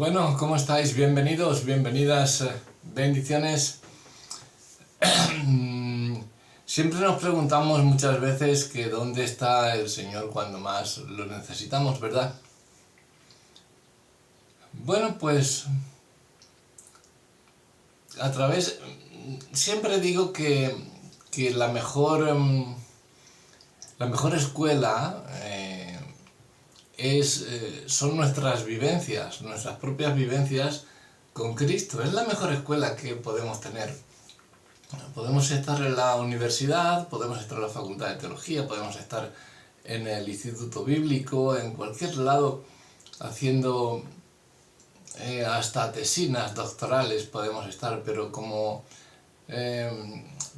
Bueno, ¿cómo estáis? Bienvenidos, bienvenidas, bendiciones. Siempre nos preguntamos muchas veces que dónde está el Señor cuando más lo necesitamos, ¿verdad? Bueno, pues siempre digo que la mejor escuela son nuestras vivencias, nuestras propias vivencias con Cristo. Es la mejor escuela que podemos tener. Podemos estar en la universidad, podemos estar en la facultad de teología, podemos estar en el instituto bíblico, en cualquier lado, haciendo hasta tesinas doctorales podemos estar, pero como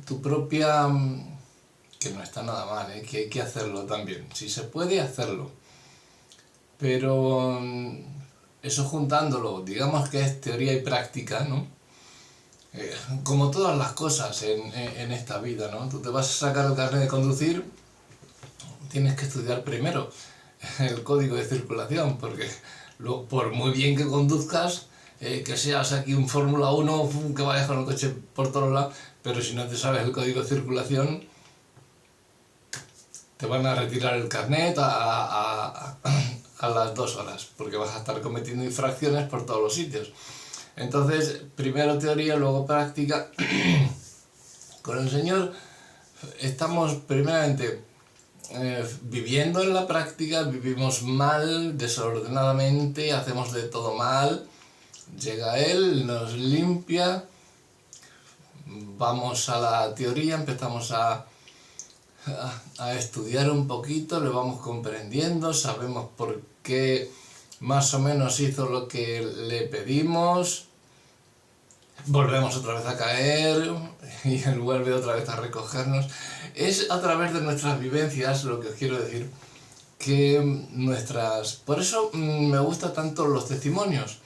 tu propia... que no está nada mal, que hay que hacerlo también, si se puede hacerlo. Pero eso juntándolo, digamos que es teoría y práctica, ¿no? Como todas las cosas en esta vida, ¿no? Tú te vas a sacar el carnet de conducir, tienes que estudiar primero el código de circulación, porque por muy bien que conduzcas, que seas aquí un Fórmula 1, que vayas con el coche por todos lados, pero si no te sabes el código de circulación, te van a retirar el carnet a las 2 horas, porque vas a estar cometiendo infracciones por todos los sitios. Entonces, primero teoría, luego práctica. Con el Señor estamos primeramente viviendo en la práctica, vivimos mal, desordenadamente, hacemos de todo mal. Llega Él, nos limpia, vamos a la teoría, empezamos a estudiar un poquito, le vamos comprendiendo, sabemos por qué más o menos hizo lo que le pedimos, volvemos otra vez a caer y Él vuelve otra vez a recogernos. Es a través de nuestras vivencias, lo que os quiero decir, que por eso me gustan tanto los testimonios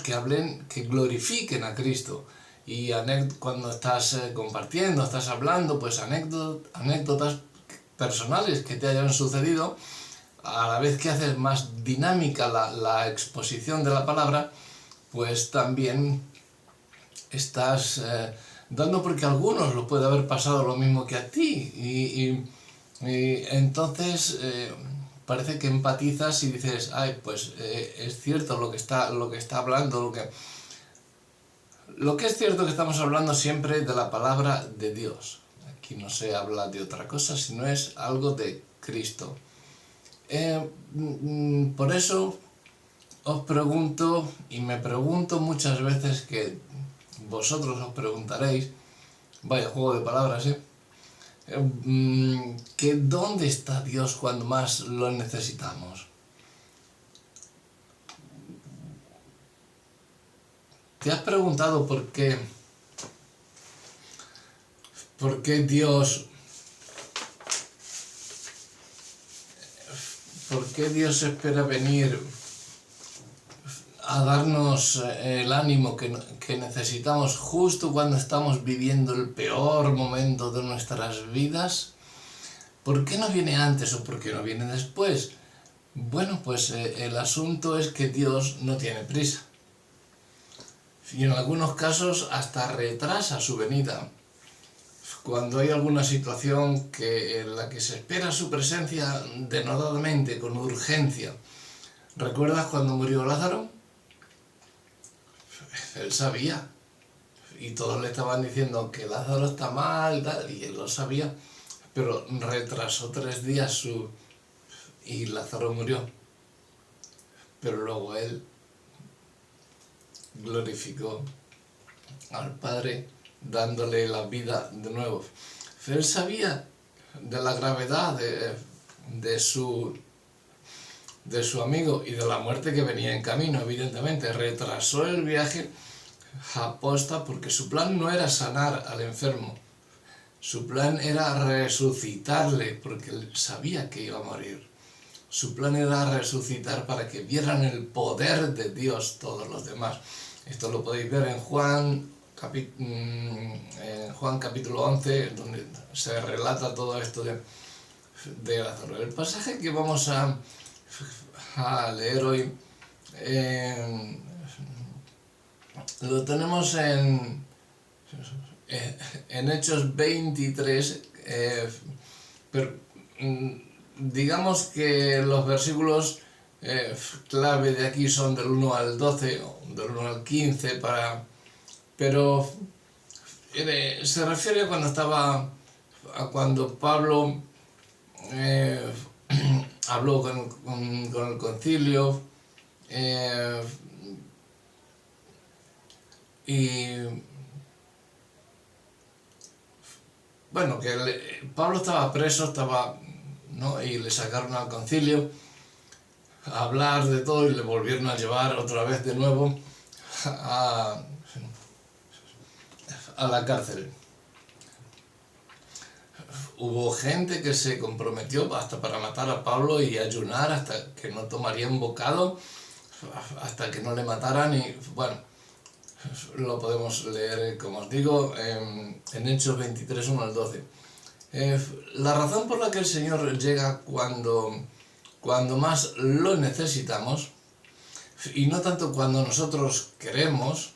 que hablen, que glorifiquen a Cristo. Y cuando estás compartiendo, estás hablando, pues anécdotas personales que te hayan sucedido, a la vez que haces más dinámica la exposición de la palabra, pues también estás dando, porque a algunos lo puede haber pasado lo mismo que a ti, y entonces parece que empatizas y dices, ay, pues es cierto lo que está hablando, lo que es cierto que estamos hablando siempre de la palabra de Dios. Aquí no se habla de otra cosa, sino es algo de Cristo. Por eso os pregunto, y me pregunto muchas veces, que vosotros os preguntaréis, vaya juego de palabras, que ¿dónde está Dios cuando más lo necesitamos? ¿Te has preguntado por qué Dios espera venir a darnos el ánimo que necesitamos justo cuando estamos viviendo el peor momento de nuestras vidas? ¿Por qué no viene antes o por qué no viene después? Bueno, pues el asunto es que Dios no tiene prisa. Y en algunos casos hasta retrasa su venida. Cuando hay alguna situación en la que se espera su presencia denodadamente, con urgencia. ¿Recuerdas cuando murió Lázaro? Él sabía. Y todos le estaban diciendo que Lázaro está mal, y él lo sabía. Pero retrasó 3 días y Lázaro murió. Pero luego él glorificó al Padre dándole la vida de nuevo. Él sabía de la gravedad de su amigo y de la muerte que venía en camino, evidentemente. Retrasó el viaje aposta porque su plan no era sanar al enfermo. Su plan era resucitarle porque él sabía que iba a morir. Su plan era resucitar para que vieran el poder de Dios todos los demás. Esto lo podéis ver en Juan capítulo 11, donde se relata todo esto de Lázaro. El pasaje que vamos a leer hoy Lo tenemos en Hechos 23, pero digamos que los versículos clave de aquí son del 1 al 12, o del 1 al 15, pero se refiere a cuando Pablo habló con el concilio, y bueno, Pablo estaba preso, ¿no? Y le sacaron al concilio a hablar de todo y le volvieron a llevar otra vez de nuevo a la cárcel. Hubo gente que se comprometió hasta para matar a Pablo y ayunar hasta que no tomarían bocado, hasta que no le mataran, y bueno, lo podemos leer, como os digo, en Hechos 23, 1 al 12. La razón por la que el Señor llega cuando más lo necesitamos, y no tanto cuando nosotros queremos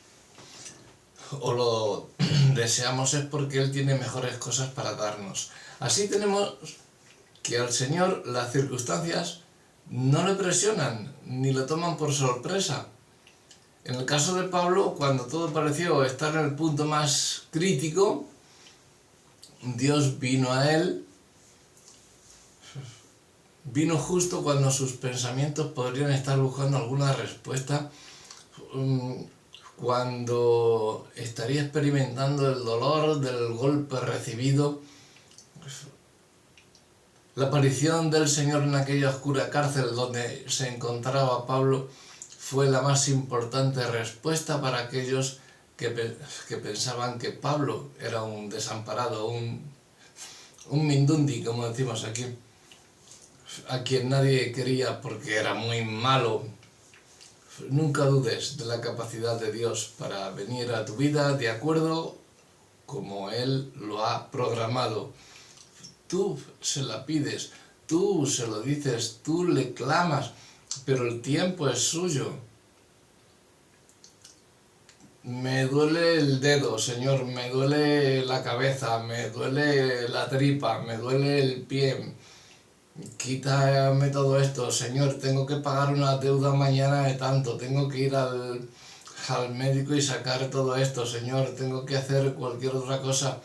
o lo deseamos, es porque Él tiene mejores cosas para darnos. Así tenemos que al Señor las circunstancias no le presionan ni lo toman por sorpresa. En el caso de Pablo, cuando todo pareció estar en el punto más crítico, Dios vino a él, vino justo cuando sus pensamientos podrían estar buscando alguna respuesta, cuando estaría experimentando el dolor del golpe recibido. La aparición del Señor en aquella oscura cárcel donde se encontraba Pablo fue la más importante respuesta para aquellos que pensaban que Pablo era un desamparado, un mindundi, como decimos aquí, a quien nadie quería porque era muy malo. Nunca dudes de la capacidad de Dios para venir a tu vida de acuerdo como Él lo ha programado. Tú se la pides, tú se lo dices, tú le clamas, pero el tiempo es suyo. Me duele el dedo, Señor, me duele la cabeza, me duele la tripa, me duele el pie. Quítame todo esto, Señor, tengo que pagar una deuda mañana de tanto, tengo que ir al médico y sacar todo esto, Señor, tengo que hacer cualquier otra cosa.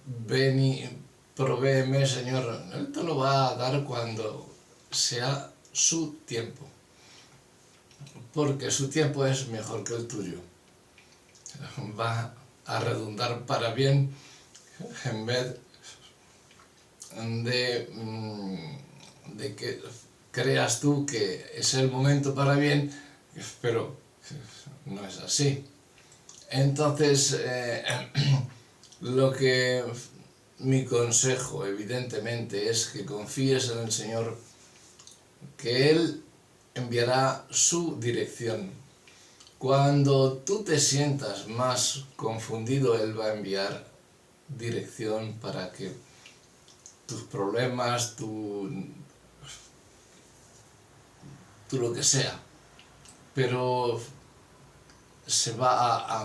Ven y provéeme, Señor. Él te lo va a dar cuando sea su tiempo, porque su tiempo es mejor que el tuyo. Va a redundar para bien en vez de que creas tú que es el momento para bien, pero no es así. Entonces, mi consejo, evidentemente, es que confíes en el Señor, que Él enviará su dirección. Cuando tú te sientas más confundido, Él va a enviar dirección para que tus problemas, tu lo que sea, pero se va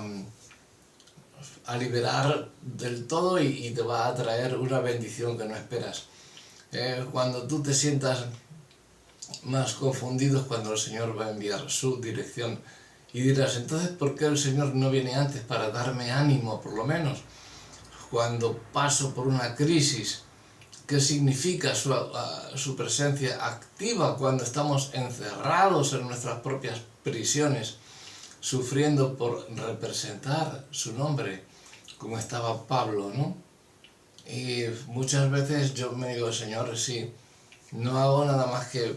a liberar del todo y te va a traer una bendición que no esperas. Cuando tú te sientas más confundido es cuando el Señor va a enviar su dirección. Y dirás, entonces, ¿por qué el Señor no viene antes para darme ánimo, por lo menos? Cuando paso por una crisis, ¿qué significa su presencia activa cuando estamos encerrados en nuestras propias prisiones, sufriendo por representar su nombre, como estaba Pablo, ¿no? Y muchas veces yo me digo, Señor, sí, no hago nada más que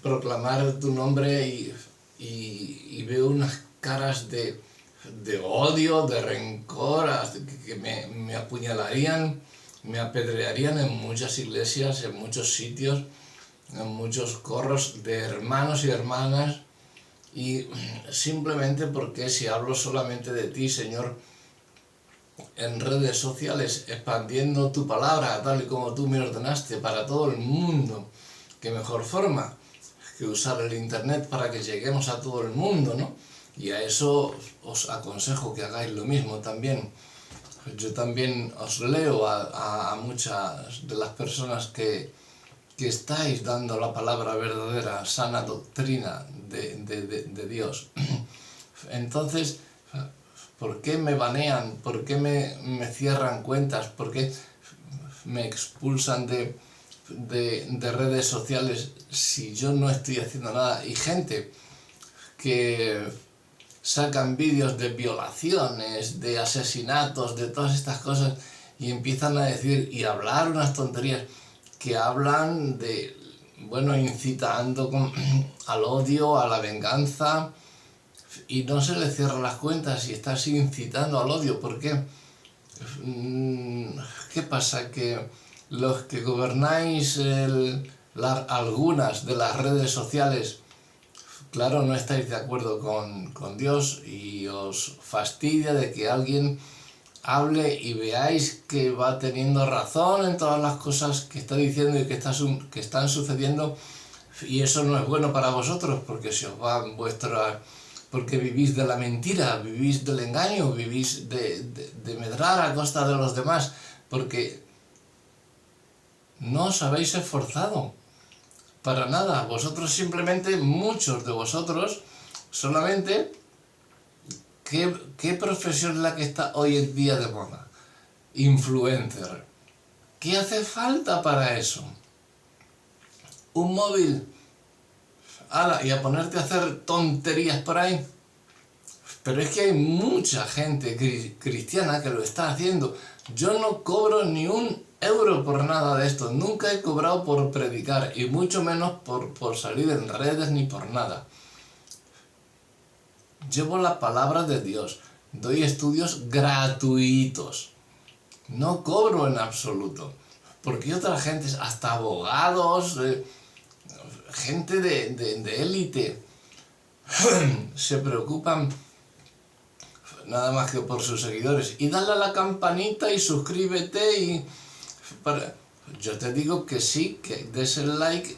proclamar tu nombre y veo unas caras de odio, de rencor, que me apuñalarían, me apedrearían en muchas iglesias, en muchos sitios, en muchos corros de hermanos y hermanas, y simplemente porque si hablo solamente de ti, Señor, en redes sociales, expandiendo tu palabra tal y como tú me ordenaste para todo el mundo, qué mejor forma que usar el internet para que lleguemos a todo el mundo, ¿no? Y a eso os aconsejo que hagáis lo mismo también. Yo también os leo a muchas de las personas que estáis dando la palabra verdadera, sana doctrina de Dios. Entonces, ¿por qué me banean? ¿Por qué me cierran cuentas? ¿Por qué me expulsan de redes sociales si yo no estoy haciendo nada? Y gente que sacan vídeos de violaciones, de asesinatos, de todas estas cosas, y empiezan a decir y hablar unas tonterías que hablan de, bueno, incitando al odio, a la venganza, y no se le cierran las cuentas y estás incitando al odio. ¿Por qué? ¿Qué pasa? Que los que gobernáis algunas de las redes sociales, claro, no estáis de acuerdo con Dios y os fastidia de que alguien hable y veáis que va teniendo razón en todas las cosas que está diciendo y que están sucediendo, y eso no es bueno para vosotros, porque se os va porque vivís de la mentira, vivís del engaño, vivís de medrar a costa de los demás, porque no os habéis esforzado para nada. Vosotros simplemente, muchos de vosotros, solamente, ¿qué profesión es la que está hoy en día de moda? Influencer. ¿Qué hace falta para eso? Un móvil. ¡Hala! Y a ponerte a hacer tonterías por ahí. Pero es que hay mucha gente cristiana que lo está haciendo. Yo no cobro ni un euro por nada de esto. Nunca he cobrado por predicar, y mucho menos por salir en redes ni por nada. Llevo la palabra de Dios. Doy estudios gratuitos. No cobro en absoluto. Porque otra gente, hasta abogados, gente de élite, se preocupan nada más que por sus seguidores. Y dale a la campanita y suscríbete. Yo te digo que sí, que des el like,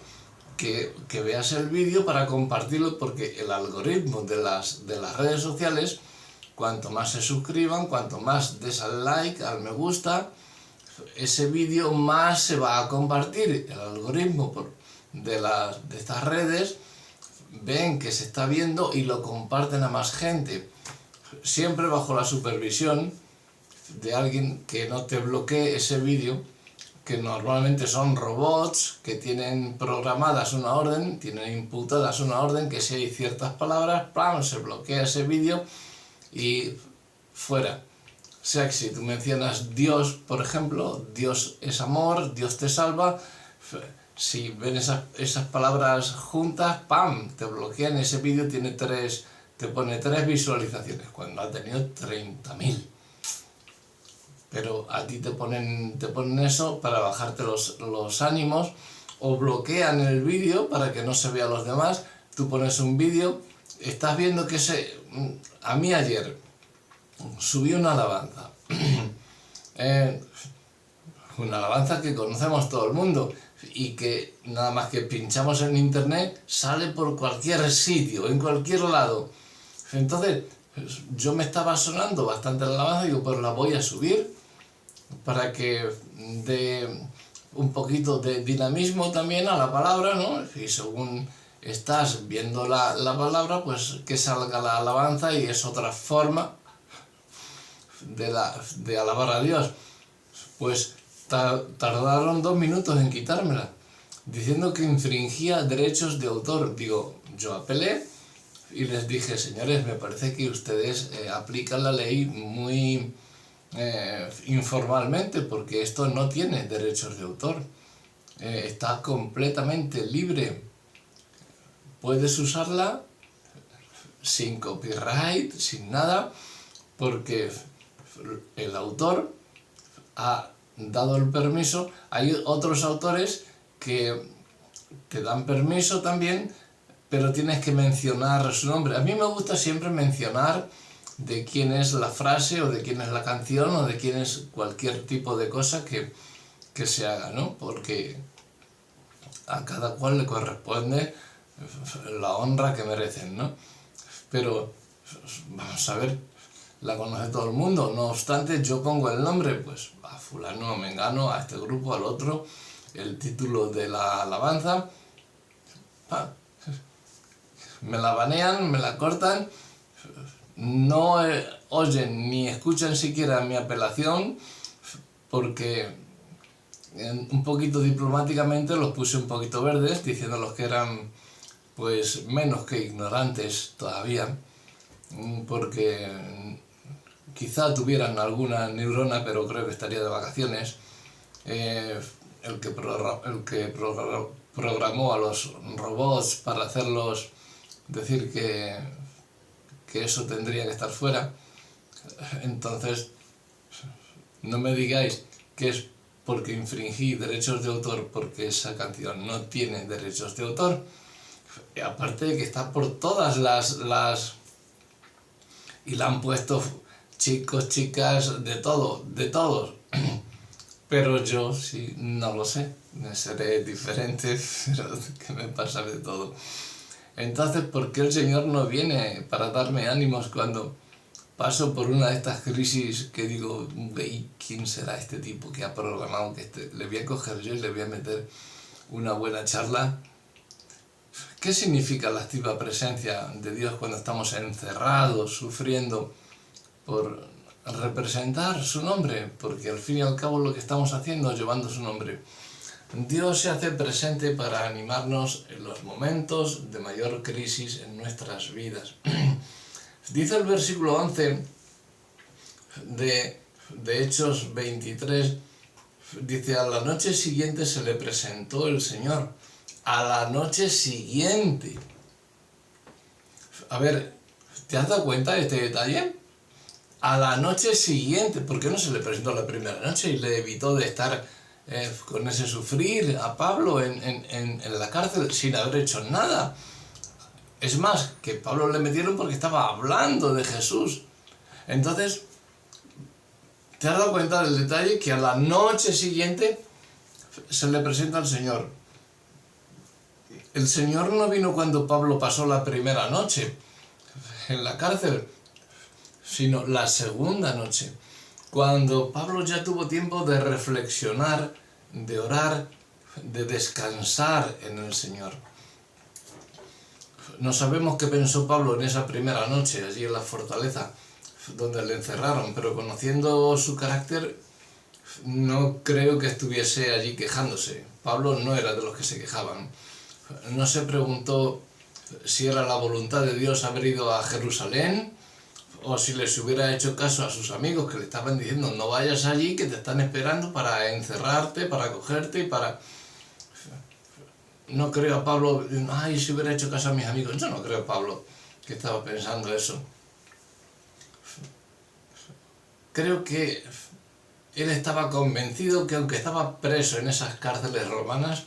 que veas el vídeo para compartirlo, porque el algoritmo de las redes sociales, cuanto más se suscriban, cuanto más des al like, al me gusta, ese vídeo más se va a compartir. El algoritmo de estas redes ven que se está viendo y lo comparten a más gente, siempre bajo la supervisión de alguien que no te bloquee ese vídeo, que normalmente son robots que tienen programadas una orden, tienen imputadas una orden, que si hay ciertas palabras, ¡pam!, se bloquea ese vídeo y fuera. O sea que si tú mencionas Dios, por ejemplo, Dios es amor, Dios te salva, si ven esas palabras juntas, ¡pam!, te bloquean. Ese vídeo te pone 3 visualizaciones, cuando ha tenido 30.000. Pero a ti te ponen eso para bajarte los ánimos, o bloquean el vídeo para que no se vea a los demás. Tú pones un vídeo, estás viendo que a mí ayer subí una alabanza, una alabanza que conocemos todo el mundo, y que nada más que pinchamos en internet sale por cualquier sitio, en cualquier lado. Entonces yo me estaba sonando bastante la alabanza, digo, pues la voy a subir para que dé un poquito de dinamismo también a la palabra, ¿no? Y según estás viendo la palabra, pues que salga la alabanza, y es otra forma de alabar a Dios. Pues tardaron 2 minutos en quitármela, diciendo que infringía derechos de autor. Digo, yo apelé y les dije, señores, me parece que ustedes aplican la ley muy informalmente, porque esto no tiene derechos de autor, está completamente libre, puedes usarla sin copyright, sin nada, porque el autor ha dado el permiso. Hay otros autores que te dan permiso también, pero tienes que mencionar su nombre. A mí me gusta siempre mencionar de quién es la frase, o de quién es la canción, o de quién es cualquier tipo de cosa que se haga, ¿no? Porque a cada cual le corresponde la honra que merecen, ¿no? Pero, vamos a ver, la conoce todo el mundo. No obstante, yo pongo el nombre, pues, a fulano, a mengano, a este grupo, al otro, el título de la alabanza. Me la banean, me la cortan, no oyen ni escuchan siquiera mi apelación, porque un poquito diplomáticamente los puse un poquito verdes, diciéndolos que eran pues menos que ignorantes todavía, porque quizá tuvieran alguna neurona, pero creo que estaría de vacaciones. El que programó a los robots para hacerlos decir que eso tendría que estar fuera. Entonces, no me digáis que es porque infringí derechos de autor, porque esa canción no tiene derechos de autor. Y aparte de que está por todas las... y la han puesto chicos, chicas, de todo, de todos. Pero yo sí, no lo sé, seré diferente, pero que me pasa de todo. Entonces, ¿por qué el Señor no viene para darme ánimos cuando paso por una de estas crisis que digo, ¿quién será este tipo que ha programado que le voy a coger yo y le voy a meter una buena charla? ¿Qué significa la activa presencia de Dios cuando estamos encerrados, sufriendo por representar su nombre? Porque al fin y al cabo lo que estamos haciendo es llevando su nombre. Dios se hace presente para animarnos en los momentos de mayor crisis en nuestras vidas. Dice el versículo 11 de Hechos 23, dice, a la noche siguiente se le presentó el Señor. A la noche siguiente. A ver, ¿te has dado cuenta de este detalle? A la noche siguiente. ¿Por qué no se le presentó la primera noche y le evitó de estar con ese sufrir a Pablo en la cárcel sin haber hecho nada? Es más, que Pablo le metieron porque estaba hablando de Jesús. Entonces, ¿te has dado cuenta del detalle? Que a la noche siguiente se le presenta al Señor. El Señor no vino cuando Pablo pasó la primera noche en la cárcel, sino la segunda noche, cuando Pablo ya tuvo tiempo de reflexionar, de orar, de descansar en el Señor. No sabemos qué pensó Pablo en esa primera noche, allí en la fortaleza, donde le encerraron, pero conociendo su carácter, no creo que estuviese allí quejándose. Pablo no era de los que se quejaban. No se preguntó si era la voluntad de Dios haber ido a Jerusalén, o si les hubiera hecho caso a sus amigos que le estaban diciendo no vayas allí, que te están esperando para encerrarte, para cogerte y para... No creo a Pablo, ay, si hubiera hecho caso a mis amigos. Yo no creo a Pablo que estaba pensando eso. Creo que él estaba convencido que aunque estaba preso en esas cárceles romanas,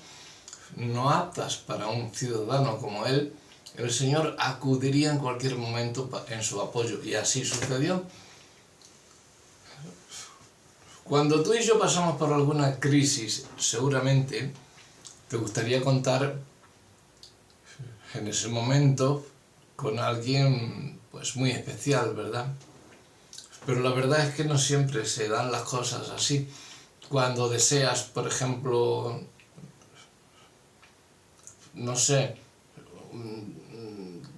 no aptas para un ciudadano como él, el Señor acudiría en cualquier momento en su apoyo, y así sucedió. Cuando tú y yo pasamos por alguna crisis, seguramente te gustaría contar en ese momento con alguien pues muy especial, ¿verdad? Pero la verdad es que no siempre se dan las cosas así. Cuando deseas, por ejemplo, no sé,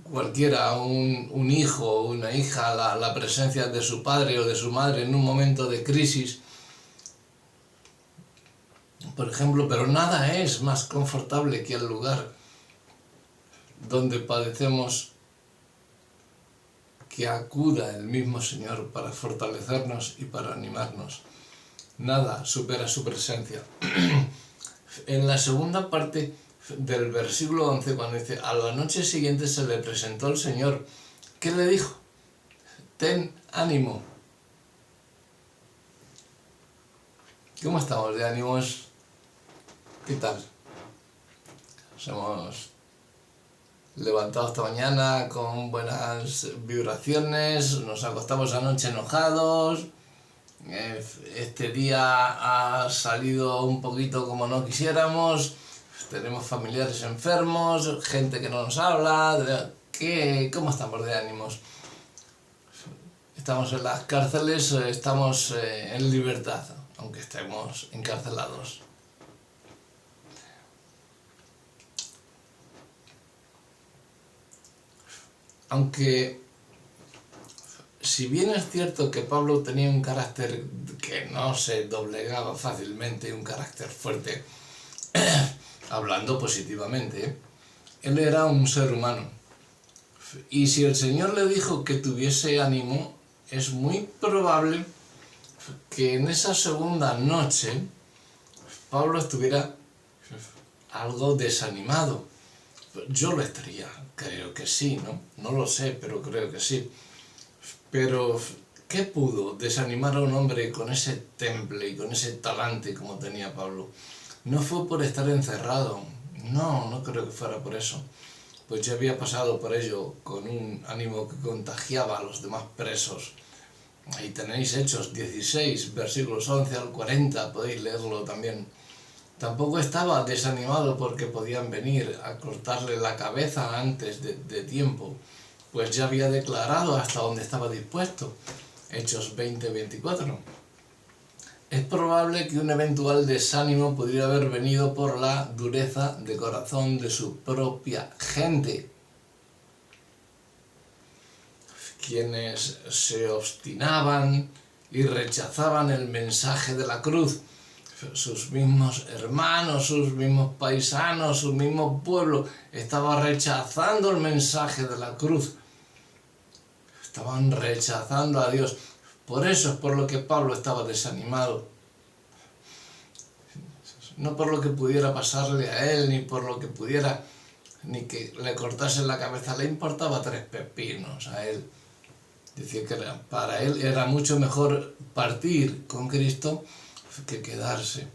cualquiera, un hijo o una hija, la presencia de su padre o de su madre en un momento de crisis, por ejemplo, pero nada es más confortable que el lugar donde padecemos que acuda el mismo Señor para fortalecernos y para animarnos. Nada supera su presencia. En la segunda parte del versículo 11, cuando dice, a la noche siguiente se le presentó el Señor, ¿qué le dijo? Ten ánimo. ¿Cómo estamos de ánimos? ¿Qué tal? Nos hemos levantado esta mañana con buenas vibraciones, nos acostamos anoche enojados, este día ha salido un poquito como no quisiéramos, tenemos familiares enfermos, gente que no nos habla, ¿cómo estamos de ánimos? Estamos en las cárceles, estamos en libertad, aunque estemos encarcelados. Aunque, si bien es cierto que Pablo tenía un carácter que no se doblegaba fácilmente, un carácter fuerte, hablando positivamente, él era un ser humano. Y si el Señor le dijo que tuviese ánimo, es muy probable que en esa segunda noche Pablo estuviera algo desanimado. Yo lo estaría, creo que sí, ¿no? No lo sé, pero creo que sí. Pero, ¿qué pudo desanimar a un hombre con ese temple y con ese talante como tenía Pablo? No fue por estar encerrado, no creo que fuera por eso. Pues ya había pasado por ello con un ánimo que contagiaba a los demás presos. Ahí tenéis Hechos 16, versículos 11 al 40, podéis leerlo también. Tampoco estaba desanimado porque podían venir a cortarle la cabeza antes de tiempo, pues ya había declarado hasta donde estaba dispuesto. Hechos 20-24. Es probable que un eventual desánimo pudiera haber venido por la dureza de corazón de su propia gente, quienes se obstinaban y rechazaban el mensaje de la cruz. Sus mismos hermanos, sus mismos paisanos, su mismo pueblo estaba rechazando el mensaje de la cruz. Estaban rechazando a Dios. Por eso es por lo que Pablo estaba desanimado. No por lo que pudiera pasarle a él, ni por lo que pudiera, ni que le cortase la cabeza. Le importaba tres pepinos a él. Decía que para él era mucho mejor partir con Cristo que quedarse.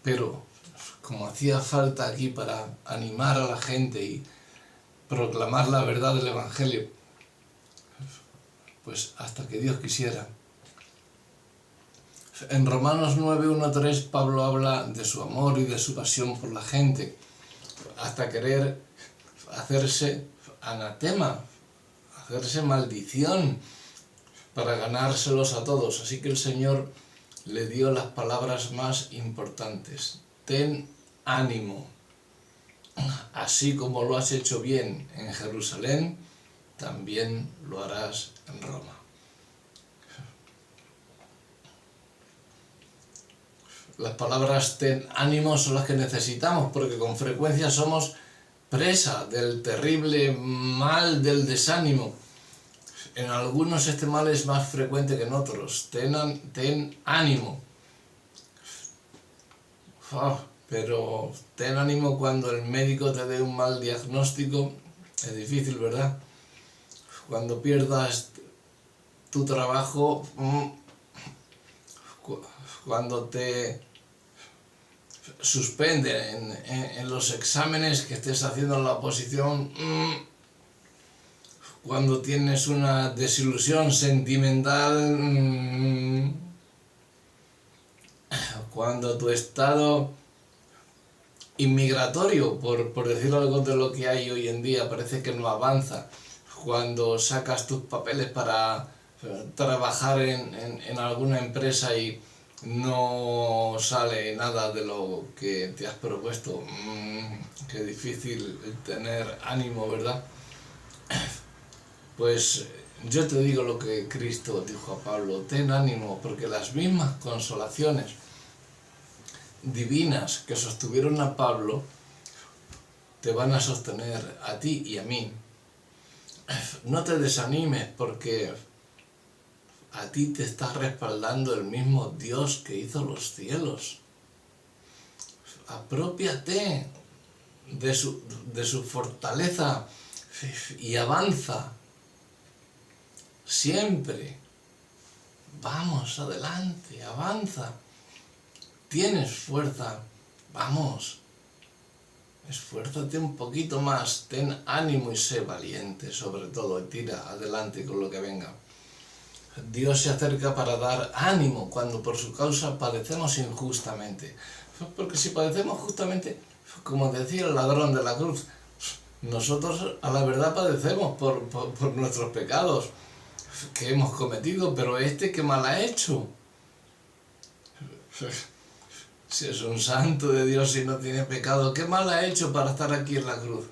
Pero como hacía falta aquí para animar a la gente y proclamar la verdad del Evangelio, pues hasta que Dios quisiera. En Romanos 9:1-3 Pablo habla de su amor y de su pasión por la gente, hasta querer hacerse anatema, hacerse maldición para ganárselos a todos. Así que el Señor le dio las palabras más importantes. Ten ánimo. Así como lo has hecho bien en Jerusalén, también lo harás en Roma. Las palabras ten ánimo son las que necesitamos, porque con frecuencia somos presa del terrible mal del desánimo. En algunos este mal es más frecuente que en otros. Ten ánimo. Pero ten ánimo cuando el médico te dé un mal diagnóstico. Es difícil, ¿verdad? Cuando pierdas tu trabajo, cuando te suspenden en los exámenes que estés haciendo en la oposición, cuando tienes una desilusión sentimental, cuando tu estado inmigratorio, por decir algo de lo que hay hoy en día, parece que no avanza, cuando sacas tus papeles para trabajar en alguna empresa y no sale nada de lo que te has propuesto, qué difícil tener ánimo, ¿verdad? Pues yo te digo lo que Cristo dijo a Pablo: ten ánimo, porque las mismas consolaciones divinas que sostuvieron a Pablo te van a sostener a ti y a mí. No te desanimes, porque a ti te está respaldando el mismo Dios que hizo los cielos. Aprópiate de su fortaleza y avanza. Siempre. Vamos, adelante, avanza. Tienes fuerza, vamos. Esfuérzate un poquito más, ten ánimo y sé valiente, sobre todo, y tira adelante con lo que venga. Dios se acerca para dar ánimo cuando por su causa padecemos injustamente. Porque si padecemos justamente Como decía el ladrón de la cruz, nosotros a la verdad padecemos por nuestros pecados que hemos cometido, pero ¿qué mal ha hecho? Si es un santo de Dios y no tiene pecado, ¿qué mal ha hecho para estar aquí en la cruz?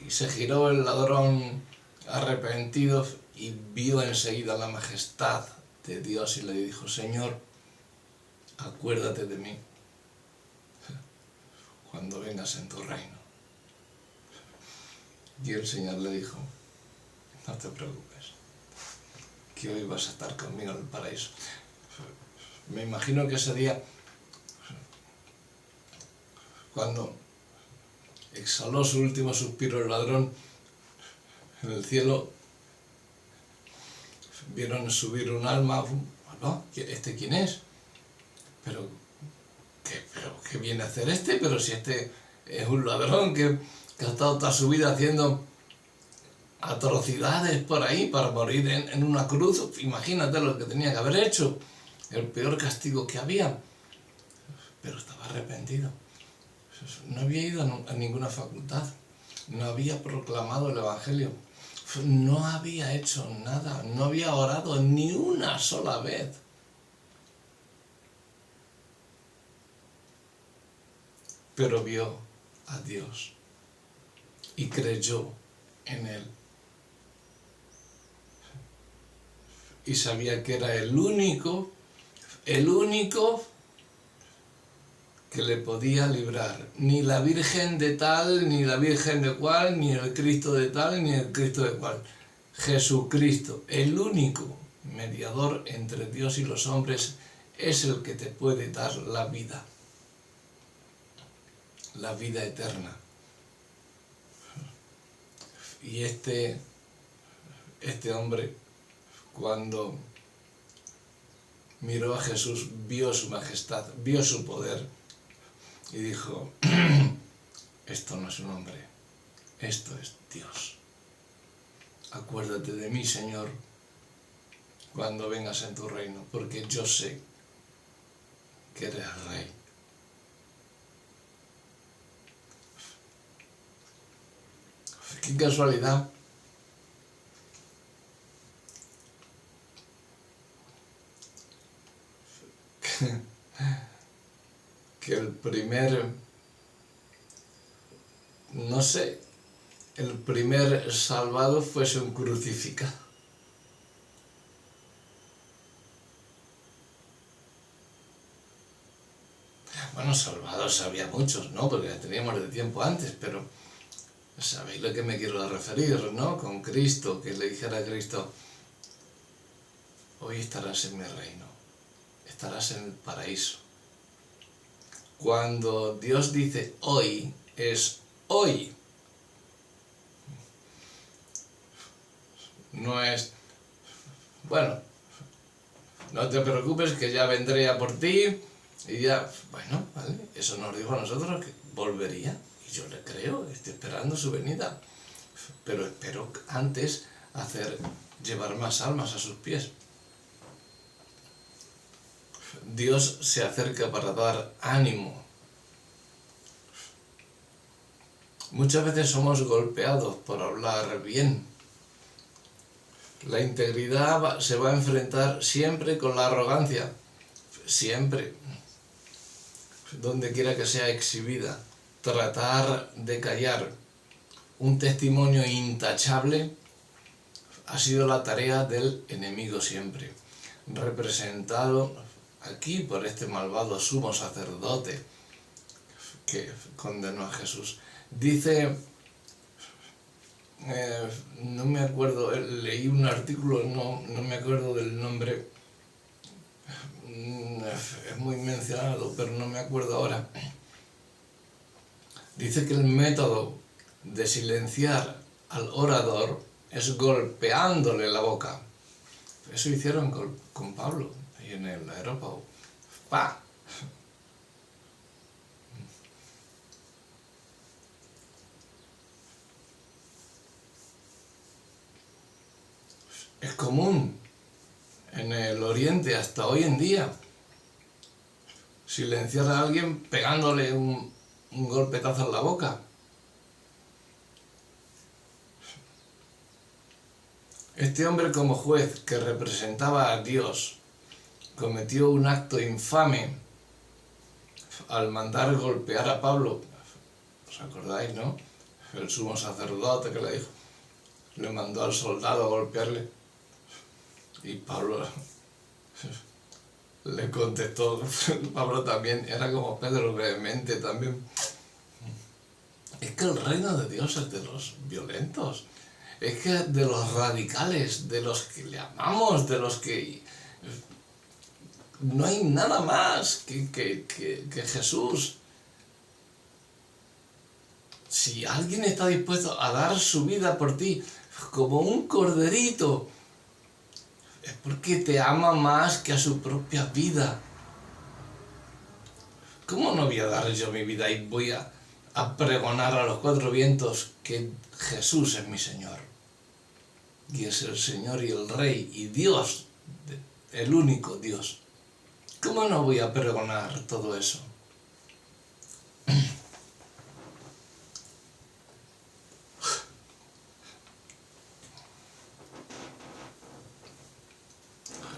Y se giró el ladrón arrepentido y vio enseguida la majestad de Dios y le dijo: Señor, acuérdate de mí cuando vengas en tu reino. Y el Señor le dijo: no te preocupes, que hoy vas a estar conmigo en el paraíso. Me imagino que ese día, cuando exhaló su último suspiro el ladrón, en el cielo vieron subir un alma. ¿No? ¿Este quién es? ¿Pero qué viene a hacer este? Pero si este es un ladrón que ha estado toda su vida haciendo atrocidades por ahí para morir en una cruz. Imagínate lo que tenía que haber hecho, el peor castigo que había, pero estaba arrepentido. No había ido a ninguna facultad, no había proclamado el Evangelio, no había hecho nada, no había orado ni una sola vez. Pero vio a Dios y creyó en Él. Y sabía que era el único que le podía librar. Ni la Virgen de tal, ni la Virgen de cual, ni el Cristo de tal, ni el Cristo de cual. Jesucristo, el único mediador entre Dios y los hombres, es el que te puede dar la vida eterna. Y este hombre, cuando miró a Jesús, vio su majestad, vio su poder y dijo: esto no es un hombre, esto es Dios. Acuérdate de mí, Señor, cuando vengas en tu reino, porque yo sé que eres rey. Qué casualidad que el primer salvado fuese un crucificado. Bueno, salvados había muchos, ¿no? Porque teníamos de tiempo antes, pero sabéis lo que me quiero referir, ¿no? Con Cristo, que le dijera a Cristo: hoy estarás en mi reino, estarás en el paraíso. Cuando Dios dice hoy, es hoy. No es, bueno, no te preocupes que ya vendré a por ti y ya, bueno, vale, eso nos dijo a nosotros que volvería. Y yo le creo, estoy esperando su venida, pero espero antes llevar más almas a sus pies. Dios se acerca para dar ánimo. Muchas veces somos golpeados por hablar bien. La integridad se va a enfrentar siempre con la arrogancia, siempre, donde quiera que sea exhibida. Tratar de callar un testimonio intachable ha sido la tarea del enemigo siempre, representado aquí por este malvado sumo sacerdote que condenó a Jesús. Dice, no me acuerdo, leí un artículo, no me acuerdo del nombre, es muy mencionado, pero no me acuerdo ahora. Dice que el método de silenciar al orador es golpeándole la boca. Eso hicieron con Pablo, ahí en el aerópago. ¡Pah! Es común en el Oriente hasta hoy en día silenciar a alguien pegándole un un golpetazo en la boca. Este hombre, como juez que representaba a Dios, cometió un acto infame al mandar golpear a Pablo. ¿Os acordáis, no? El sumo sacerdote que le dijo, le mandó al soldado a golpearle. Y Pablo le contestó, Pablo también, era como Pedro vehemente también. Es que el reino de Dios es de los violentos, es que de los radicales, de los que le amamos, de los que... No hay nada más que Jesús. Si alguien está dispuesto a dar su vida por ti como un corderito, es porque te ama más que a su propia vida. ¿Cómo no voy a dar yo mi vida y voy a pregonar a los cuatro vientos que Jesús es mi Señor? Y es el Señor y el Rey y Dios, el único Dios. ¿Cómo no voy a pregonar todo eso?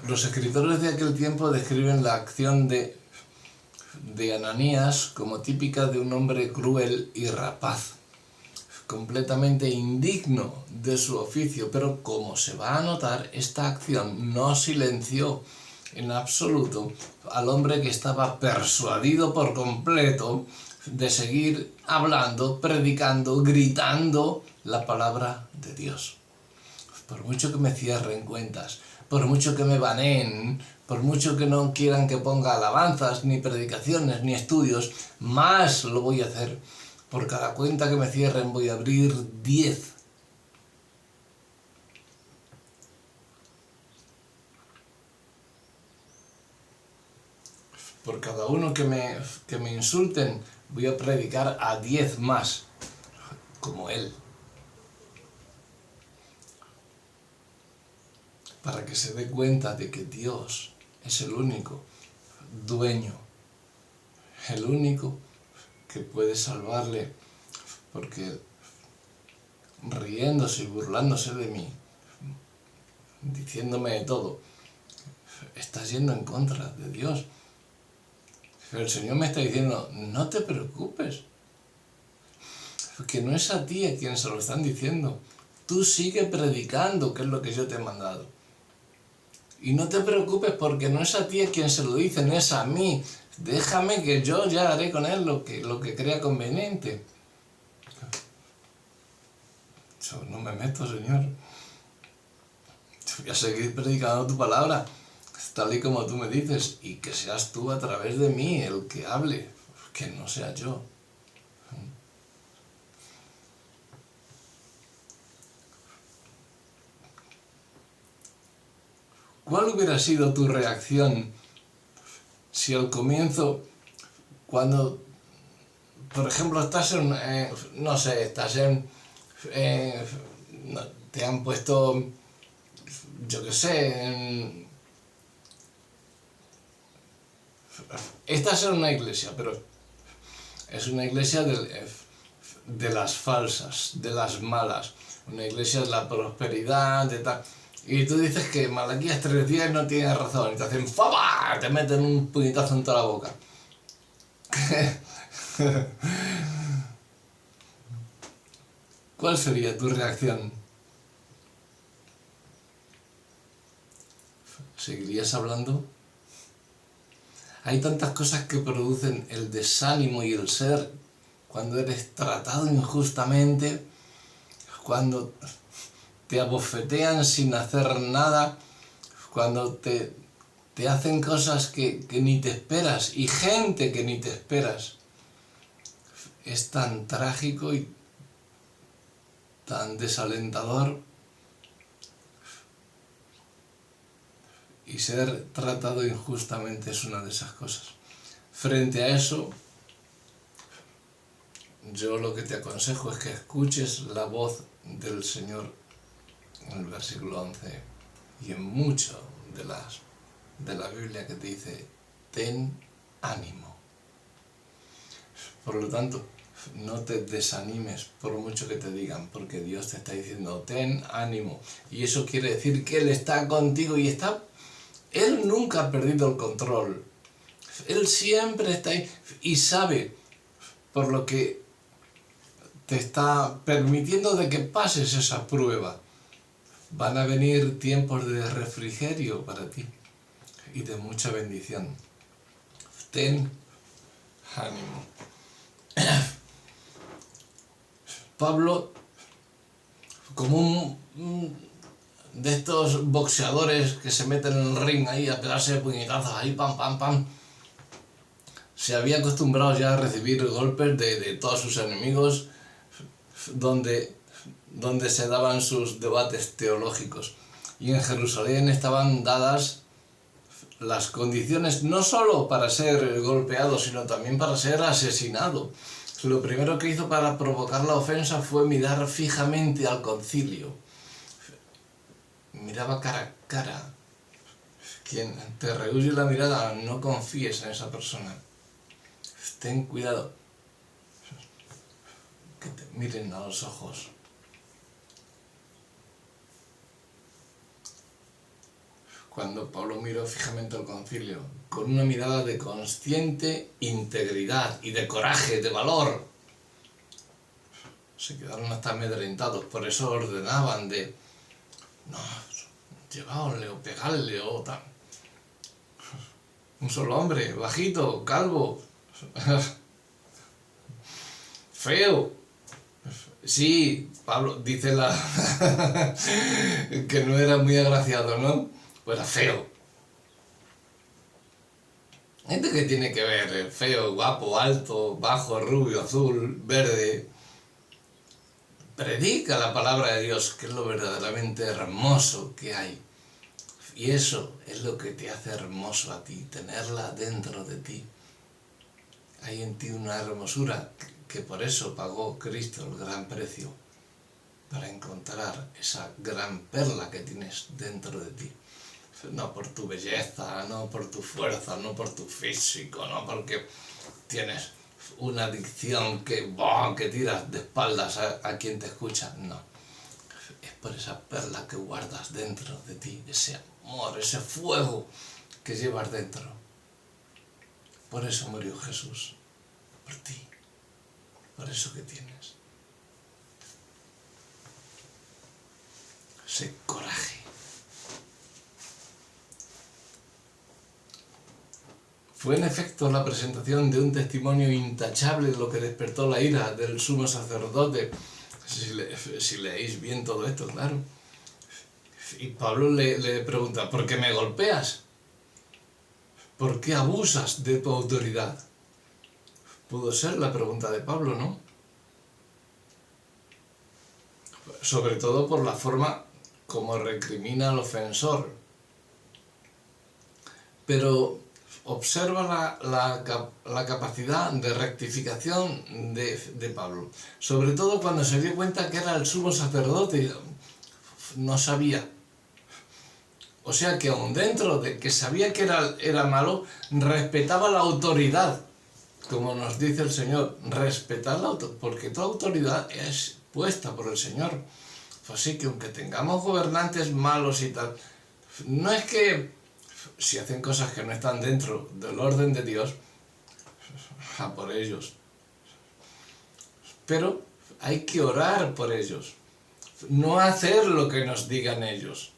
Los escritores de aquel tiempo describen la acción de Ananías como típica de un hombre cruel y rapaz, completamente indigno de su oficio, pero como se va a notar, esta acción no silenció en absoluto al hombre que estaba persuadido por completo de seguir hablando, predicando, gritando la palabra de Dios. Por mucho que me cierren cuentas, por mucho que me baneen, por mucho que no quieran que ponga alabanzas, ni predicaciones, ni estudios, más lo voy a hacer. Por cada cuenta que me cierren voy a abrir 10. Por cada uno que me insulten, voy a predicar a 10 más, como él. Para que se dé cuenta de que Dios es el único dueño, el único que puede salvarle, porque riéndose y burlándose de mí, diciéndome de todo, estás yendo en contra de Dios. Pero el Señor me está diciendo, no te preocupes, porque no es a ti a quien se lo están diciendo. Tú sigue predicando, que es lo que yo te he mandado. Y no te preocupes porque no es a ti a quien se lo dicen, es a mí. Déjame que yo ya haré con él lo que crea conveniente. Yo no me meto, Señor. Yo voy a seguir predicando tu palabra, tal y como tú me dices, y que seas tú a través de mí el que hable, que no sea yo. ¿Cuál hubiera sido tu reacción si al comienzo, cuando, por ejemplo, estás en, no sé, estás en, te han puesto, yo qué sé, estás en una iglesia, pero es una iglesia de las falsas, de las malas, una iglesia de la prosperidad, de tal. Y tú dices que Malaquías 3:10 no tiene razón, y te hacen ¡faba! Te meten un puñetazo en toda la boca. ¿Cuál sería tu reacción? ¿Seguirías hablando? Hay tantas cosas que producen el desánimo y el ser cuando eres tratado injustamente, cuando te abofetean sin hacer nada, cuando te hacen cosas que ni te esperas y gente que ni te esperas. Es tan trágico y tan desalentador, y ser tratado injustamente es una de esas cosas. Frente a eso, yo lo que te aconsejo es que escuches la voz del Señor en el versículo 11 y en mucho de la Biblia que te dice, ten ánimo. Por lo tanto, no te desanimes por mucho que te digan, porque Dios te está diciendo, ten ánimo. Y eso quiere decir que Él está contigo y Él nunca ha perdido el control. Él siempre está ahí y sabe por lo que te está permitiendo de que pases esa prueba. Van a venir tiempos de refrigerio para ti y de mucha bendición. Ten ánimo. Pablo, como un de estos boxeadores que se meten en el ring ahí a pegarse de puñetazos, ahí pam, pam, pam, se había acostumbrado ya a recibir golpes de todos sus enemigos donde se daban sus debates teológicos. Y en Jerusalén estaban dadas las condiciones no solo para ser golpeado, sino también para ser asesinado. Lo primero que hizo para provocar la ofensa fue mirar fijamente al concilio. Miraba cara a cara. Quien te rehúye la mirada, no confíes en esa persona. Ten cuidado. Que te miren a los ojos. Cuando Pablo miró fijamente al concilio, con una mirada de consciente integridad y de coraje, de valor, se quedaron hasta amedrentados. Por eso ordenaban de, no, llevarle o pegarle o tal. Un solo hombre, bajito, calvo, feo. Sí, Pablo dice que no era muy agraciado, ¿no? Pues era feo. Gente que tiene que ver, feo, guapo, alto, bajo, rubio, azul, verde. Predica la palabra de Dios, que es lo verdaderamente hermoso que hay. Y eso es lo que te hace hermoso a ti, tenerla dentro de ti. Hay en ti una hermosura que por eso pagó Cristo el gran precio, para encontrar esa gran perla que tienes dentro de ti. No por tu belleza, no por tu fuerza, no por tu físico, no porque tienes una adicción que tiras de espaldas a quien te escucha, no. Es por esa perla que guardas dentro de ti, ese amor, ese fuego que llevas dentro. Por eso murió Jesús, por ti, por eso que tienes. Ese coraje. Fue en efecto la presentación de un testimonio intachable lo que despertó la ira del sumo sacerdote. Si leéis bien todo esto, claro. Y Pablo le pregunta, ¿por qué me golpeas? ¿Por qué abusas de tu autoridad? Pudo ser la pregunta de Pablo, ¿no? Sobre todo por la forma como recrimina al ofensor. Pero observa la capacidad de rectificación de Pablo. Sobre todo cuando se dio cuenta que era el sumo sacerdote. No sabía. O sea que aun dentro de que sabía que era malo, respetaba la autoridad. Como nos dice el Señor, respetar la autoridad, porque toda autoridad es puesta por el Señor. Así que aunque tengamos gobernantes malos y tal, no es que si hacen cosas que no están dentro del orden de Dios, a por ellos. Pero hay que orar por ellos, no hacer lo que nos digan ellos,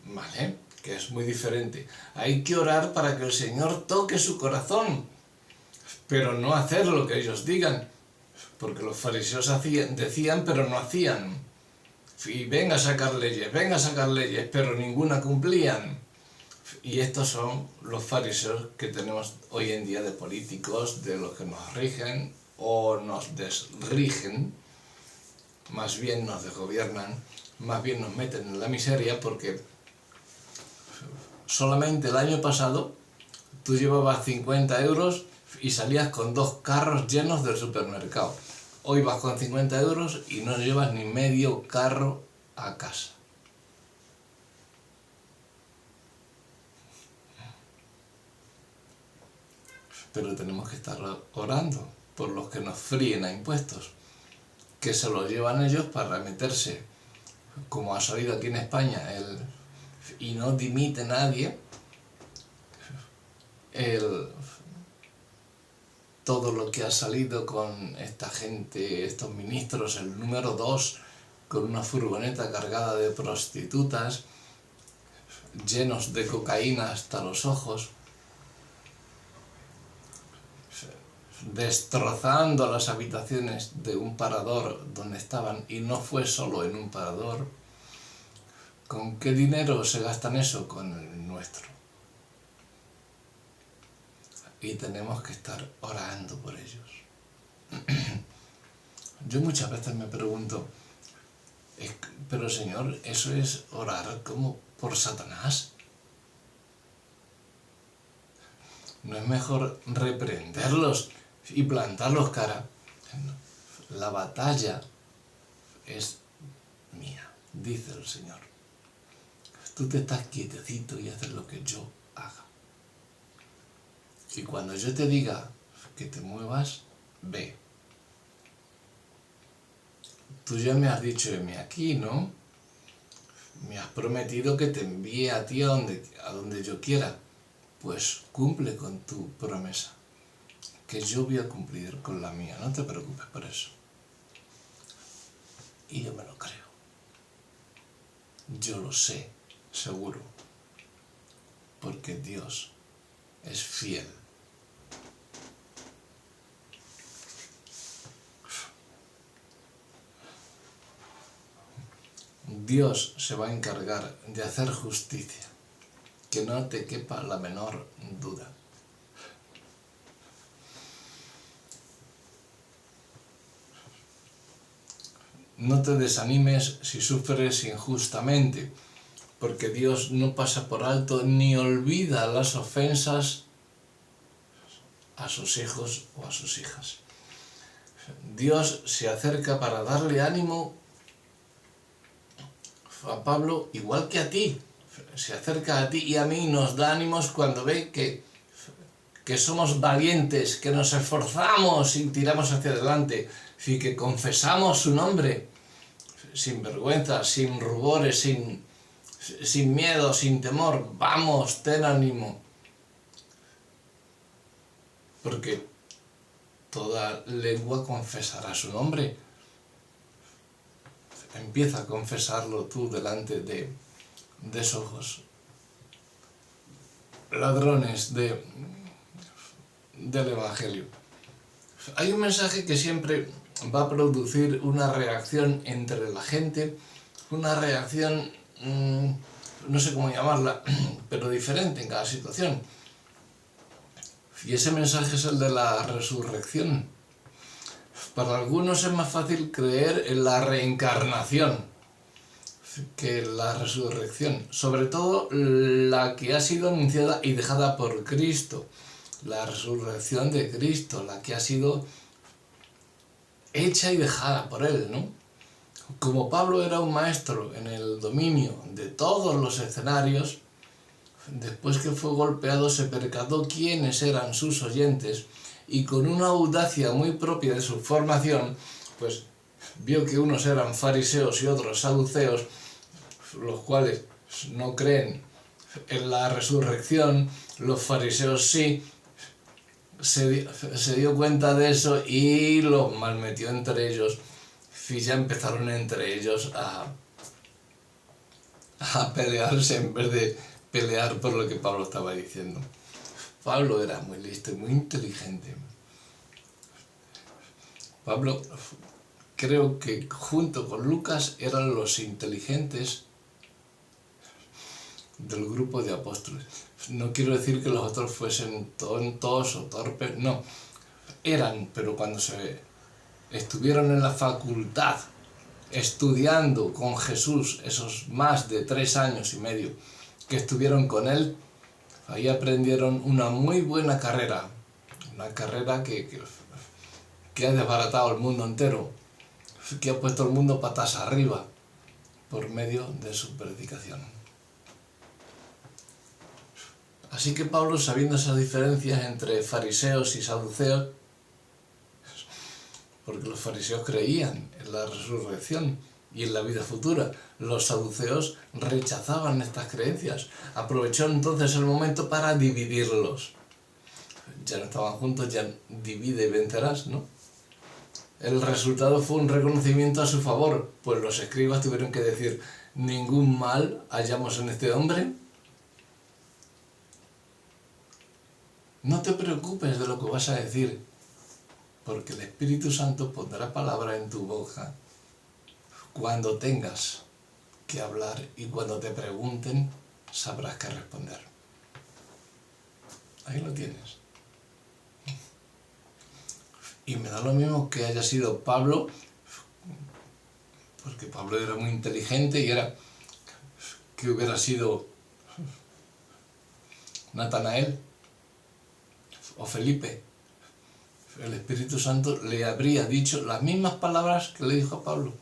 ¿vale? Que es muy diferente. Hay que orar para que el Señor toque su corazón, pero no hacer lo que ellos digan, porque los fariseos decían, pero no hacían. Y venga a sacar leyes, pero ninguna cumplían. Y estos son los fariseos que tenemos hoy en día de políticos, de los que nos rigen o nos desrigen, más bien nos desgobiernan, más bien nos meten en la miseria, porque solamente el año pasado tú llevabas 50 euros y salías con 2 carros llenos del supermercado. Hoy vas con 50 euros y no llevas ni medio carro a casa. Pero tenemos que estar orando por los que nos fríen a impuestos, que se los llevan ellos para meterse, como ha salido aquí en España, y no dimite nadie, todo lo que ha salido con esta gente, estos ministros, el número 2, con una furgoneta cargada de prostitutas, llenos de cocaína hasta los ojos, destrozando las habitaciones de un parador donde estaban, y no fue solo en un parador. ¿Con qué dinero se gastan eso? Con el nuestro. Y tenemos que estar orando por ellos. Yo muchas veces me pregunto, pero Señor, ¿eso es orar como por Satanás? ¿No es mejor reprenderlos y plantarlos cara? La batalla es mía, dice el Señor. Tú te estás quietecito y haces lo que yo haga. Y cuando yo te diga que te muevas, ve. Tú ya me has dicho, heme aquí, ¿no? Me has prometido que te envíe a ti a donde yo quiera. Pues cumple con tu promesa, que yo voy a cumplir con la mía, no te preocupes por eso. Y yo me lo creo. Yo lo sé, seguro, porque Dios es fiel. Dios se va a encargar de hacer justicia, que no te quepa la menor duda. No te desanimes si sufres injustamente, porque Dios no pasa por alto ni olvida las ofensas a sus hijos o a sus hijas. Dios se acerca para darle ánimo a Pablo, igual que a ti. Se acerca a ti y a mí y nos da ánimos cuando ve que somos valientes, que nos esforzamos y tiramos hacia adelante, y que confesamos su nombre sin vergüenza, sin rubores, sin miedo, sin temor. Vamos, ten ánimo. Porque toda lengua confesará su nombre. Empieza a confesarlo tú delante de esos ladrones del Evangelio. Hay un mensaje que siempre va a producir una reacción entre la gente, una reacción, no sé cómo llamarla, pero diferente en cada situación. Y ese mensaje es el de la resurrección. Para algunos es más fácil creer en la reencarnación que en la resurrección, sobre todo la que ha sido anunciada y dejada por Cristo, la resurrección de Cristo, la que ha sido hecha y dejada por Él, ¿no? Como Pablo era un maestro en el dominio de todos los escenarios, después que fue golpeado se percató quiénes eran sus oyentes y con una audacia muy propia de su formación, pues vio que unos eran fariseos y otros saduceos, los cuales no creen en la resurrección, los fariseos sí. Se dio cuenta de eso y los malmetió entre ellos, y ya empezaron entre ellos a pelearse en vez de pelear por lo que Pablo estaba diciendo. Pablo era muy listo y muy inteligente. Pablo, creo que junto con Lucas eran los inteligentes del grupo de apóstoles. No quiero decir que los otros fuesen tontos o torpes, no. Eran, pero cuando estuvieron en la facultad estudiando con Jesús esos más de 3 años y medio que estuvieron con él, ahí aprendieron una muy buena carrera, una carrera que ha desbaratado el mundo entero, que ha puesto el mundo patas arriba por medio de su predicación. Así que Pablo, sabiendo esas diferencias entre fariseos y saduceos, porque los fariseos creían en la resurrección y en la vida futura. Los saduceos rechazaban estas creencias. Aprovechó entonces el momento para dividirlos. Ya no estaban juntos, ya divide y vencerás, ¿no? El resultado fue un reconocimiento a su favor, pues los escribas tuvieron que decir: ningún mal hallamos en este hombre. No te preocupes de lo que vas a decir, porque el Espíritu Santo pondrá palabra en tu boca cuando tengas que hablar, y cuando te pregunten sabrás qué responder. Ahí lo tienes. Y me da lo mismo que haya sido Pablo, porque Pablo era muy inteligente, y era que hubiera sido Natanael o Felipe. El Espíritu Santo le habría dicho las mismas palabras que le dijo a Pablo.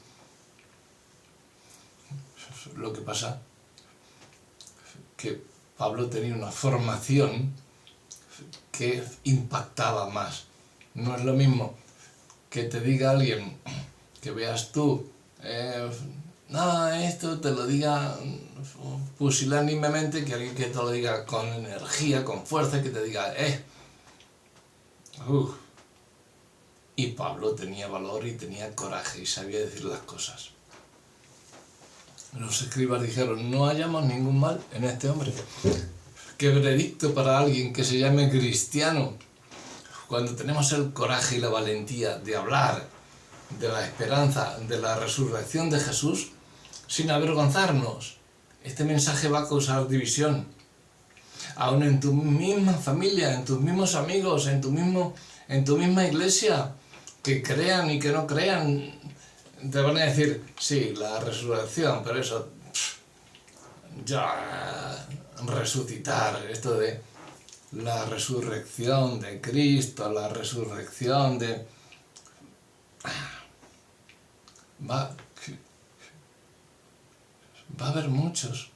Lo que pasa que Pablo tenía una formación que impactaba más. No es lo mismo que te diga alguien, que veas tú, nada, esto te lo diga pusilánimemente, que alguien que te lo diga con energía, con fuerza, que te diga, Y Pablo tenía valor y tenía coraje y sabía decir las cosas. Los escribas dijeron: no hallamos ningún mal en este hombre. Qué veredicto para alguien que se llame cristiano. Cuando tenemos el coraje y la valentía de hablar de la esperanza, de la resurrección de Jesús, sin avergonzarnos, este mensaje va a causar división. Aún en tu misma familia, en tus mismos amigos, en tu misma iglesia, que crean y que no crean, te van a decir: sí, la resurrección, pero eso, ya, resucitar, esto de la resurrección de Cristo, la resurrección de... Va a haber muchos.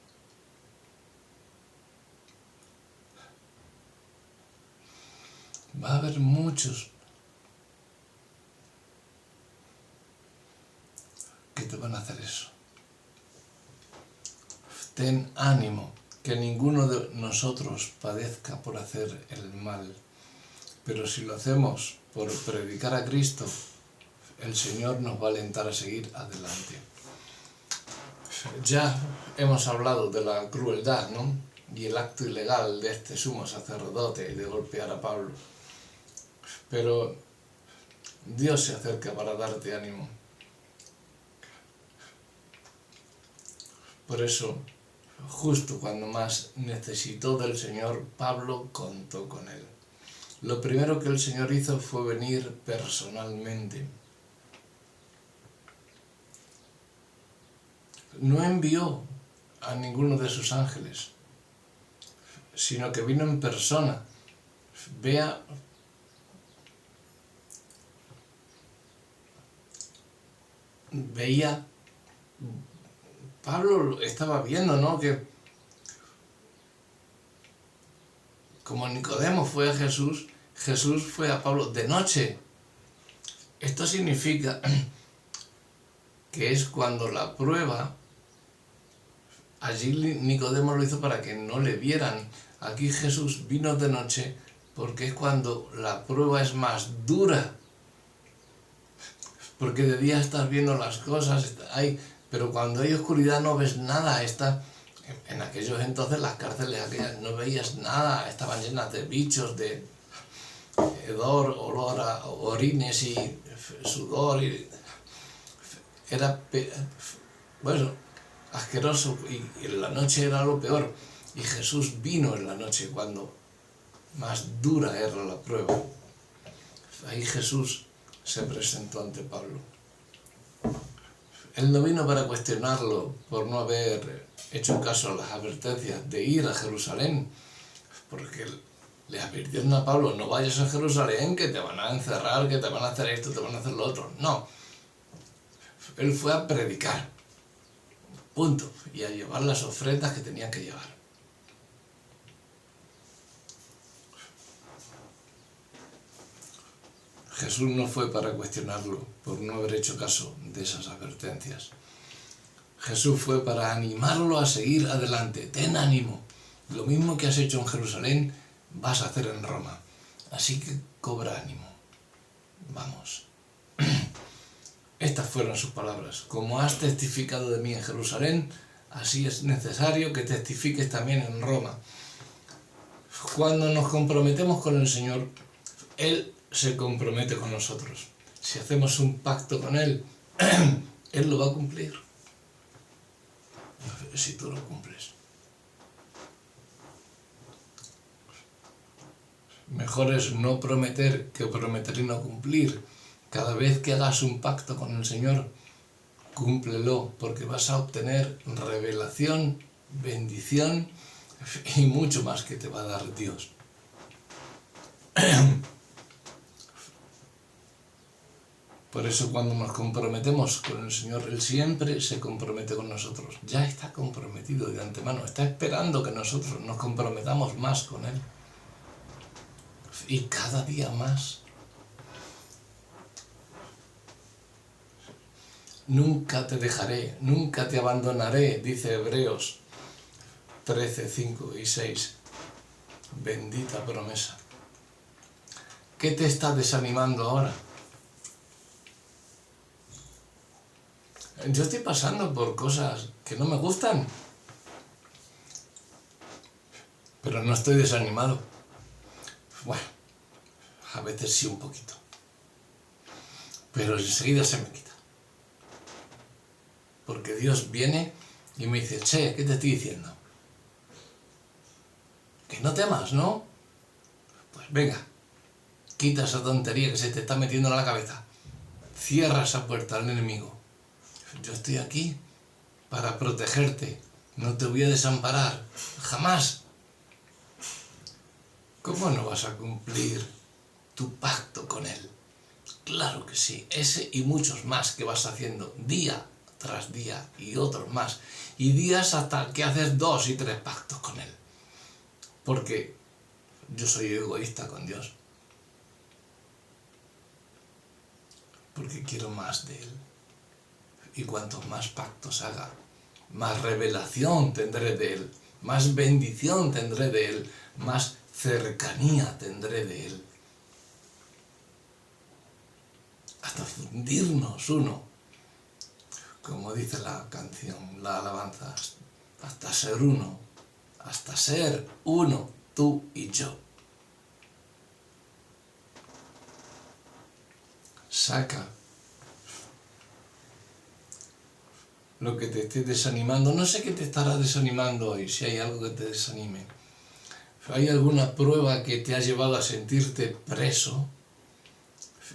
Va a haber muchos que te van a hacer eso. Ten ánimo, que ninguno de nosotros padezca por hacer el mal. Pero si lo hacemos por predicar a Cristo, el Señor nos va a alentar a seguir adelante. Ya hemos hablado de la crueldad, ¿no? Y el acto ilegal de este sumo sacerdote de golpear a Pablo. Pero Dios se acerca para darte ánimo. Por eso, justo cuando más necesitó del Señor, Pablo contó con él. Lo primero que el Señor hizo fue venir personalmente. No envió a ninguno de sus ángeles, sino que vino en persona. Veía, Pablo estaba viendo, ¿no? Que como Nicodemo fue a Jesús, Jesús fue a Pablo de noche. Esto significa que es cuando la prueba, allí Nicodemo lo hizo para que no le vieran. Aquí Jesús vino de noche porque es cuando la prueba es más dura. Porque de día estás viendo las cosas, pero cuando hay oscuridad no ves nada. En aquellos entonces las cárceles aquellas no veías nada, estaban llenas de bichos, de hedor, olor a orines y sudor. Era, bueno, asqueroso, y en la noche era lo peor. Y Jesús vino en la noche cuando más dura era la prueba. Ahí Jesús se presentó ante Pablo. Él no vino para cuestionarlo por no haber hecho caso a las advertencias de ir a Jerusalén, porque le advirtieron a Pablo: no vayas a Jerusalén, que te van a encerrar, que te van a hacer esto, te van a hacer lo otro. No, él fue a predicar, punto, y a llevar las ofrendas que tenía que llevar. Jesús no fue para cuestionarlo por no haber hecho caso de esas advertencias. Jesús fue para animarlo a seguir adelante. Ten ánimo. Lo mismo que has hecho en Jerusalén, vas a hacer en Roma. Así que cobra ánimo. Vamos. Estas fueron sus palabras. Como has testificado de mí en Jerusalén, así es necesario que testifiques también en Roma. Cuando nos comprometemos con el Señor, Él se compromete con nosotros. Si hacemos un pacto con Él, Él lo va a cumplir. Si tú lo cumples. Mejor es no prometer que prometer y no cumplir. Cada vez que hagas un pacto con el Señor, cúmplelo, porque vas a obtener revelación, bendición y mucho más que te va a dar Dios. Por eso cuando nos comprometemos con el Señor, Él siempre se compromete con nosotros. Ya está comprometido de antemano, está esperando que nosotros nos comprometamos más con Él. Y cada día más. Nunca te dejaré, nunca te abandonaré, dice Hebreos 13, 5 y 6. Bendita promesa. ¿Qué te está desanimando ahora? Yo estoy pasando por cosas que no me gustan, pero no estoy desanimado. Bueno, a veces sí un poquito, pero enseguida se me quita. Porque Dios viene y me dice, che, ¿qué te estoy diciendo? Que no temas, ¿no? Pues venga, quita esa tontería que se te está metiendo en la cabeza. Cierra esa puerta al enemigo. Yo estoy aquí para protegerte. No te voy a desamparar. Jamás. ¿Cómo no vas a cumplir tu pacto con Él? Claro que sí. Ese y muchos más que vas haciendo día tras día y otros más. Y días hasta que haces 2 y 3 pactos con Él. Porque yo soy egoísta con Dios. Porque quiero más de Él. Y cuantos más pactos haga, más revelación tendré de Él, más bendición tendré de Él, más cercanía tendré de Él. Hasta fundirnos uno, como dice la canción, la alabanza, hasta ser uno, tú y yo. Saca lo que te esté desanimando. No sé qué te estará desanimando hoy, si hay algo que te desanime. ¿Hay alguna prueba que te ha llevado a sentirte preso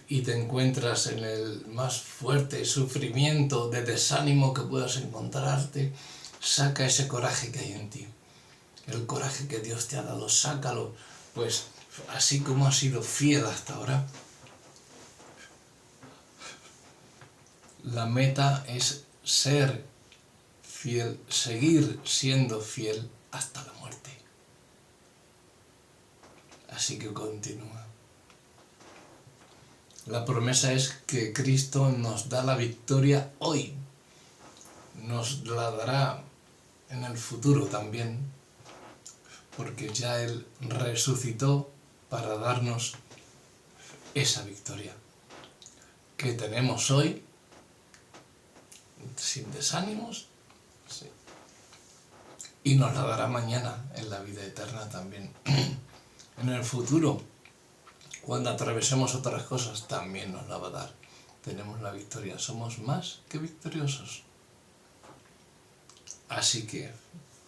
y te encuentras en el más fuerte sufrimiento de desánimo que puedas encontrarte? Saca ese coraje que hay en ti. El coraje que Dios te ha dado, sácalo. Pues así como has sido fiel hasta ahora, la meta es ser fiel, seguir siendo fiel hasta la muerte. Así que continúa. La promesa es que Cristo nos da la victoria hoy. Nos la dará en el futuro también, porque ya Él resucitó para darnos esa victoria que tenemos hoy, sin desánimos, sí. Y nos la dará mañana en la vida eterna también. En el futuro, cuando atravesemos otras cosas, también nos la va a dar. Tenemos la victoria, somos más que victoriosos. Así que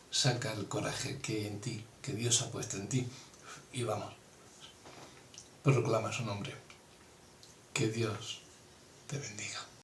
saca el coraje que hay en ti, que Dios ha puesto en ti, y vamos, proclama su nombre. Que Dios te bendiga.